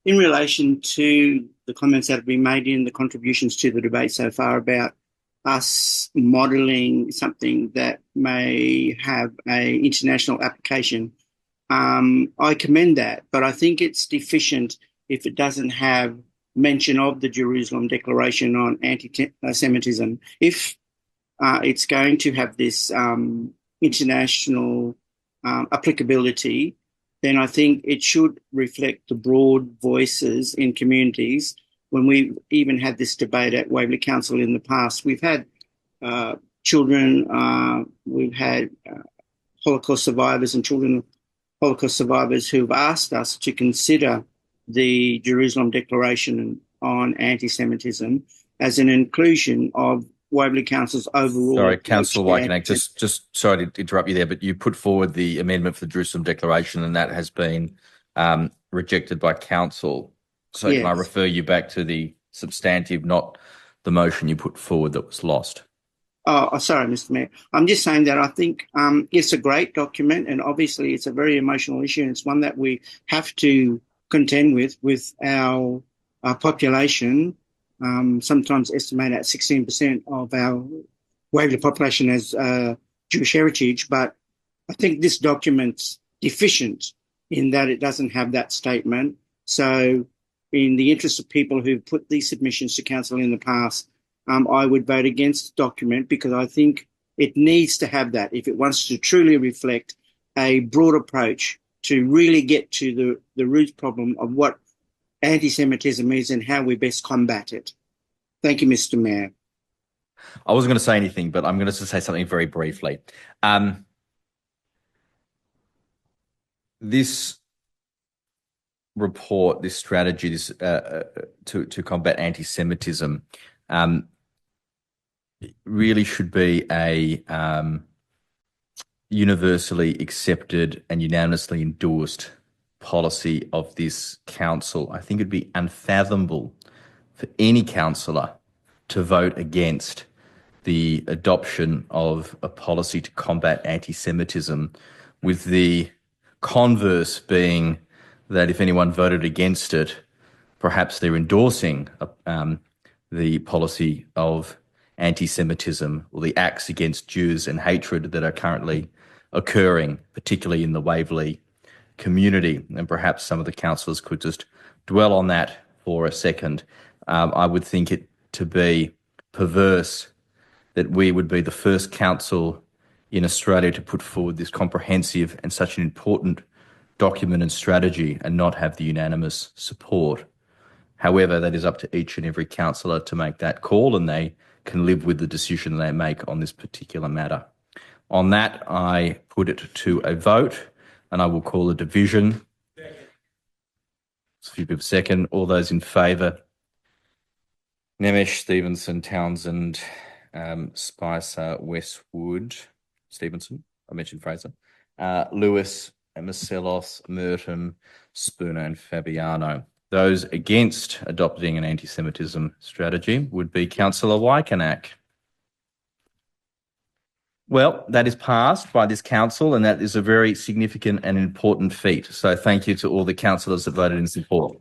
in relation to the comments that have been made in the contributions to the debate so far about us modelling something that may have an international application, I commend that, but I think it's deficient if it doesn't have mention of the Jerusalem Declaration on anti-Semitism. If it's going to have this international applicability, then I think it should reflect the broad voices in communities. When we even had this debate at Waverley Council in the past, we've had children, we've had Holocaust survivors and children of Holocaust survivors who've asked us to consider the Jerusalem Declaration on anti-Semitism as an inclusion of Waverley Council's overall. Sorry, Councillor Wykenak, just sorry to interrupt you there, but you put forward the amendment for the Jerusalem Declaration and that has been rejected by Council. So yes. Can I refer you back to the substantive, not the motion you put forward that was lost? Oh, sorry, Mr. Mayor. I'm just saying that I think it's a great document and obviously it's a very emotional issue and it's one that we have to contend with our population, sometimes estimated at 16% of our Waverley population as Jewish heritage. But I think this document's deficient in that it doesn't have that statement. So in the interest of people who've put these submissions to council in the past, I would vote against the document because I think it needs to have that if it wants to truly reflect a broad approach to really get to the root problem of what anti-Semitism is and how we best combat it. Thank you, Mr. Mayor. I wasn't going to say anything, but I'm going to say something very briefly. This report, this strategy, this to combat anti-Semitism, really should be a universally accepted and unanimously endorsed policy of this council. I think it'd be unfathomable for any councillor to vote against the adoption of a policy to combat anti-Semitism, with the converse being that if anyone voted against it, perhaps they're endorsing the policy of anti-Semitism or the acts against Jews and hatred that are currently occurring, particularly in the Waverley community. And perhaps some of the councillors could just dwell on that for a second. I would think it to be perverse that we would be the first council in Australia to put forward this comprehensive and such an important document and strategy and not have the unanimous support. However, that is up to each and every councillor to make that call, and they can live with the decision they make on this particular matter. On that, I put it to a vote, and I will call a division. It's a few people second. All those in favour? Nemesh, Stevenson, Townsend, Spicer, Westwood, Stevenson, I mentioned Fraser, Lewis, Marcellos, Merton, Spooner and Fabiano. Those against adopting an anti-Semitism strategy would be Councillor Wykenak. Well, that is passed by this council, and that is a very significant and important feat. So thank you to all the councillors that voted in support.